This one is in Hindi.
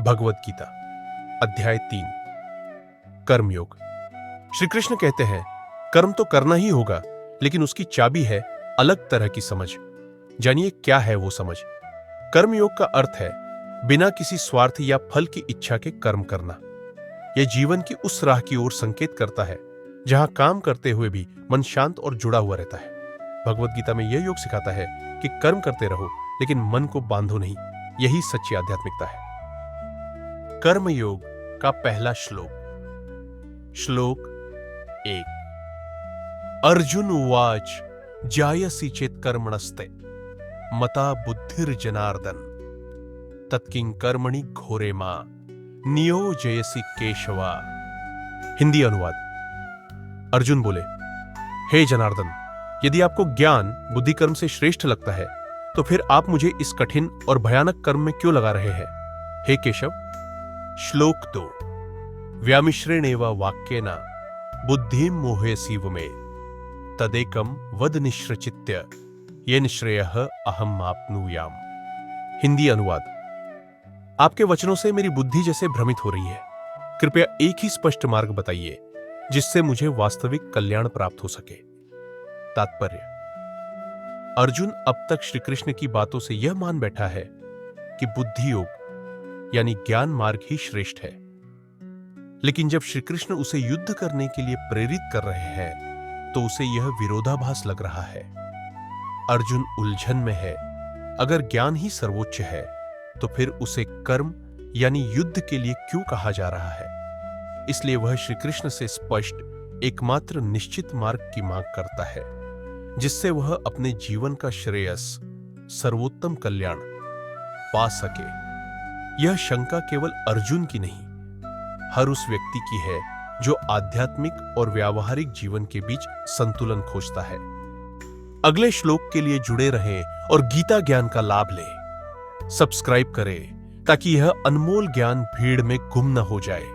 भगवत गीता अध्याय 3 कर्मयोग। श्री कृष्ण कहते हैं कर्म तो करना ही होगा, लेकिन उसकी चाबी है अलग तरह की समझ। जानिए क्या है वो समझ। कर्मयोग का अर्थ है बिना किसी स्वार्थ या फल की इच्छा के कर्म करना। यह जीवन की उस राह की ओर संकेत करता है जहां काम करते हुए भी मन शांत और जुड़ा हुआ रहता है। भगवत गीता में यह योग सिखाता है कि कर्म करते रहो, लेकिन मन को बांधो नहीं। यही सच्ची आध्यात्मिकता है। कर्मयोग का पहला श्लोक 1। अर्जुन उवाच जायसी चेत कर्मणस्ते मता बुद्धिर्जनार्दन तत्किं कर्मणि घोरे मां नियोजयसि केशवा। हिंदी अनुवाद। अर्जुन बोले, हे जनार्दन, यदि आपको ज्ञान बुद्धि कर्म से श्रेष्ठ लगता है तो फिर आप मुझे इस कठिन और भयानक कर्म में क्यों लगा रहे हैं? हे केशव। श्लोक 2। व्यामिश्रेणेव वाक्येन बुद्धिं मोहयसीव मे तदेकं वद निश्चित्य येन श्रेयः अहम् आप्नुयाम्। हिंदी अनुवाद। आपके वचनों से मेरी बुद्धि जैसे भ्रमित हो रही है। कृपया एक ही स्पष्ट मार्ग बताइए जिससे मुझे वास्तविक कल्याण प्राप्त हो सके। तात्पर्य: अर्जुन अब तक श्री कृष्ण की बातों से यह मान बैठा है कि बुद्धि योग यानी ज्ञान मार्ग ही श्रेष्ठ है, लेकिन जब श्री कृष्ण उसे युद्ध करने के लिए प्रेरित कर रहे हैं तो उसे यह विरोधाभास लग रहा है। अर्जुन उलझन में है। अगर ज्ञान ही सर्वोच्च है तो फिर उसे कर्म यानी युद्ध के लिए क्यों कहा जा रहा है? इसलिए वह श्री कृष्ण से स्पष्ट एकमात्र निश्चित मार्ग की मांग करता है जिससे वह अपने जीवन का श्रेयस, सर्वोत्तम कल्याण पा सके। यह शंका केवल अर्जुन की नहीं, हर उस व्यक्ति की है जो आध्यात्मिक और व्यावहारिक जीवन के बीच संतुलन खोजता है। अगले श्लोक के लिए जुड़े रहें और गीता ज्ञान का लाभ लें। सब्सक्राइब करें ताकि यह अनमोल ज्ञान भीड़ में गुम न हो जाए।